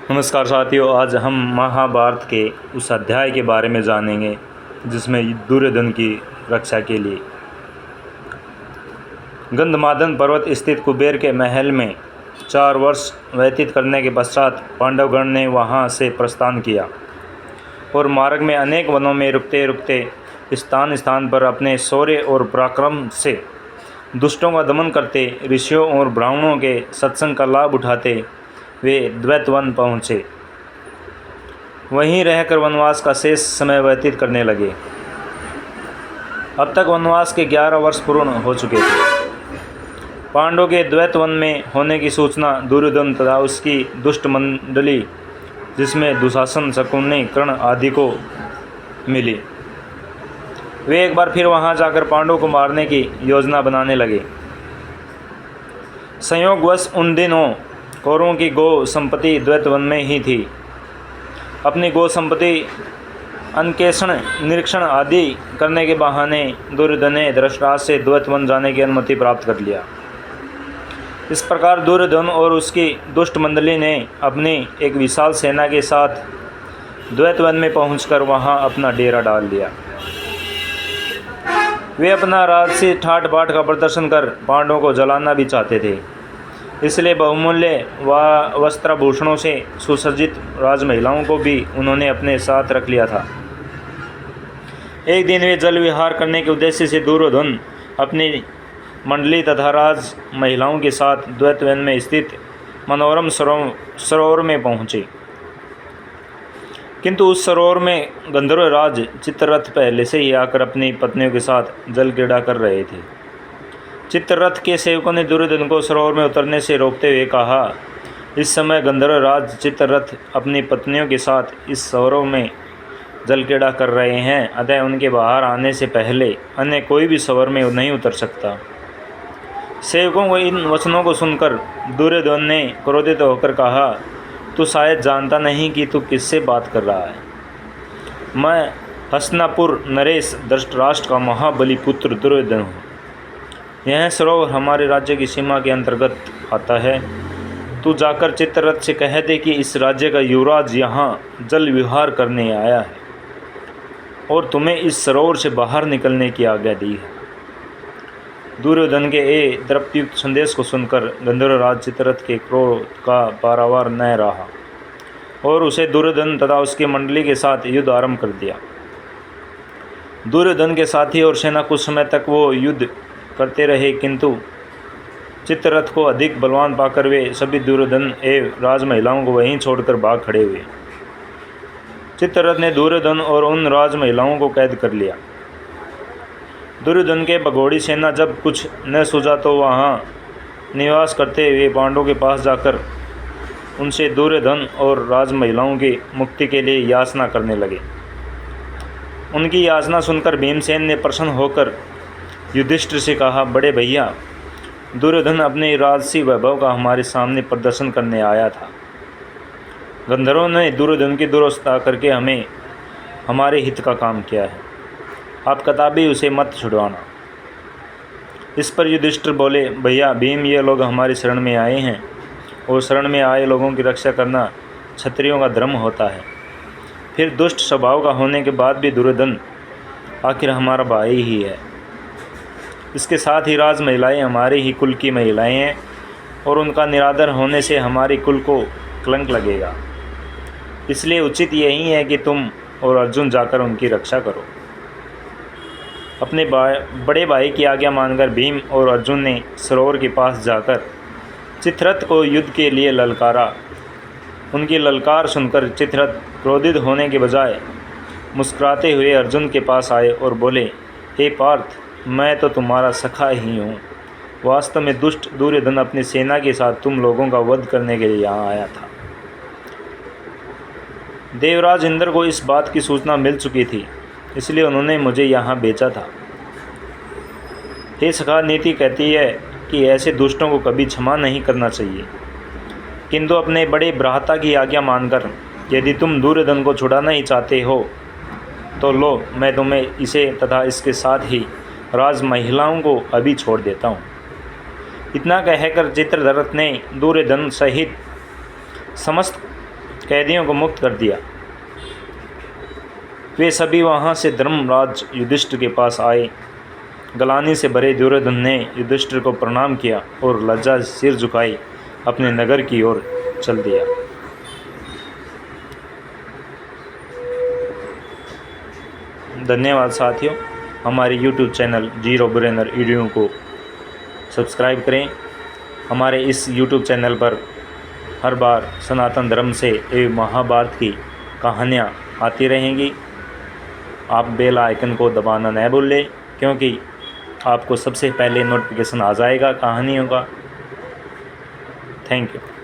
नमस्कार साथियों, आज हम महाभारत के उस अध्याय के बारे में जानेंगे जिसमें दुर्योधन की रक्षा के लिए गंधमादन पर्वत स्थित कुबेर के महल में 4 वर्ष व्यतीत करने के पश्चात पांडवगण ने वहां से प्रस्थान किया और मार्ग में अनेक वनों में रुकते रुकते स्थान स्थान पर अपने शौर्य और पराक्रम से दुष्टों का दमन करते, ऋषियों और ब्राह्मणों के सत्संग का लाभ उठाते वे द्वैतवन पहुँचे। वहीं रहकर वनवास का शेष समय व्यतीत करने लगे। अब तक वनवास के 11 वर्ष पूर्ण हो चुके थे। पांडवों के द्वैतवन में होने की सूचना दुर्योधन तथा उसकी दुष्ट मंडली, जिसमें दुशासन, शकुनि, कर्ण आदि को मिली। वे एक बार फिर वहां जाकर पांडवों को मारने की योजना बनाने लगे। संयोगवश उन दिनों कौरवों की गो संपत्ति द्वैतवन में ही थी। अपनी गो संपत्ति अन्वेषण, निरीक्षण आदि करने के बहाने दुर्योधन ने धृतराष्ट्र से द्वैतवन जाने की अनुमति प्राप्त कर लिया। इस प्रकार दुर्योधन और उसकी दुष्ट मंडली ने अपनी एक विशाल सेना के साथ द्वैतवन में पहुंचकर वहां अपना डेरा डाल दिया। वे अपना राजसी ठाट बाट का प्रदर्शन कर पांडवों को जलाना भी चाहते थे। इसलिए बहुमूल्य वस्त्राभूषणों से सुसज्जित राजमहिलाओं को भी उन्होंने अपने साथ रख लिया था। एक दिन वे जल विहार करने के उद्देश्य से दुर्योधन अपनी मंडली तथा राज महिलाओं के साथ द्वैतवन में स्थित मनोरम सरोवर में पहुँचे। किंतु उस सरोवर में गंधर्वराज चित्ररथ पहले से ही आकर अपनी पत्नियों के साथ जल क्रीड़ा कर रहे थे। चित्ररथ के सेवकों ने दुर्योधन को सरोवर में उतरने से रोकते हुए कहा, इस समय गंधर्वराज चित्ररथ अपनी पत्नियों के साथ इस सरोवर में जल क्रीड़ा कर रहे हैं, अतः उनके बाहर आने से पहले अन्य कोई भी सरोवर में नहीं उतर सकता। सेवकों को इन वचनों को सुनकर दुर्योधन ने क्रोधित होकर कहा, तू शायद जानता नहीं कि तू किससे बात कर रहा है। मैं हस्तिनापुर नरेश धृतराष्ट्र का महाबली पुत्र दुर्योधन हूँ। यह सरोवर हमारे राज्य की सीमा के अंतर्गत आता है। तू जाकर चित्ररथ से कह दे कि इस राज्य का युवराज यहाँ जल विहार करने आया है और तुम्हें इस सरोवर से बाहर निकलने की आज्ञा दी है। दुर्योधन के द्रप्तयुक्त संदेश को सुनकर गंधर्वराज चित्ररथ के क्रोध का पारावार न रहा और उसे दुर्योधन तथा उसकी मंडली के साथ युद्ध आरंभ कर दिया। दुर्योधन के साथी और सेना कुछ समय तक वो युद्ध करते रहे, किंतु चित्ररथ को अधिक बलवान पाकर वे सभी दुर्योधन राजमहिलाओं को वहीं छोड़कर भाग खड़े हुए। चित्ररथ ने दुर्योधन और उन राजमहिलाओं को कैद कर लिया। दुर्योधन के भगोड़ी सेना जब कुछ न सूझा तो वहाँ निवास करते हुए पांडवों के पास जाकर उनसे दुर्योधन और राजमहिलाओं की मुक्ति के लिए याचना करने लगे। उनकी याचना सुनकर भीमसेन ने प्रसन्न होकर युधिष्ठिर से कहा, बड़े भैया, दुर्योधन अपने राजसी वैभव का हमारे सामने प्रदर्शन करने आया था। गंधर्वों ने दुर्योधन की दुर्वस्था करके हमारे हित का काम किया है। आप कदापि उसे मत छुड़वाना। इस पर युधिष्ठिर बोले, भैया भीम, ये लोग हमारी शरण में आए हैं और शरण में आए लोगों की रक्षा करना क्षत्रियों का धर्म होता है। फिर दुष्ट स्वभाव का होने के बाद भी दुर्योधन आखिर हमारा भाई ही है। इसके साथ ही राज महिलाएँ हमारे ही कुल की महिलाएं हैं और उनका निरादर होने से हमारे कुल को कलंक लगेगा। इसलिए उचित यही है कि तुम और अर्जुन जाकर उनकी रक्षा करो। अपने बड़े भाई की आज्ञा मानकर भीम और अर्जुन ने सरोवर के पास जाकर चित्ररथ को युद्ध के लिए ललकारा। उनकी ललकार सुनकर चित्ररथ क्रोधित होने के बजाय मुस्कुराते हुए अर्जुन के पास आए और बोले, हे पार्थ, मैं तो तुम्हारा सखा ही हूँ। वास्तव में दुष्ट दुर्योधन अपनी सेना के साथ तुम लोगों का वध करने के लिए यहाँ आया था। देवराज इंद्र को इस बात की सूचना मिल चुकी थी, इसलिए उन्होंने मुझे यहाँ भेजा था। हे सखा, नीति कहती है कि ऐसे दुष्टों को कभी क्षमा नहीं करना चाहिए, किंतु अपने बड़े भ्राता की आज्ञा मानकर यदि तुम दुर्योधन को छुड़ाना ही चाहते हो तो लो, मैं तुम्हें इसे तथा इसके साथ ही राज महिलाओं को अभी छोड़ देता हूँ। इतना कहकर चित्ररथ ने दुर्योधन सहित समस्त कैदियों को मुक्त कर दिया। वे सभी वहाँ से धर्मराज युधिष्ठिर के पास आए। ग्लानि से भरे दुर्योधन ने युधिष्ठिर को प्रणाम किया और लज्जा से सिर झुकाए अपने नगर की ओर चल दिया। धन्यवाद साथियों। हमारे YouTube channel zero brainer video को सब्सक्राइब करें। हमारे इस YouTube चैनल पर हर बार सनातन धर्म से एवं महाभारत की कहानियाँ आती रहेंगी। आप बेल आइकन को दबाना न भूलें, क्योंकि आपको सबसे पहले नोटिफिकेशन आ जाएगा कहानियों का। Thank you.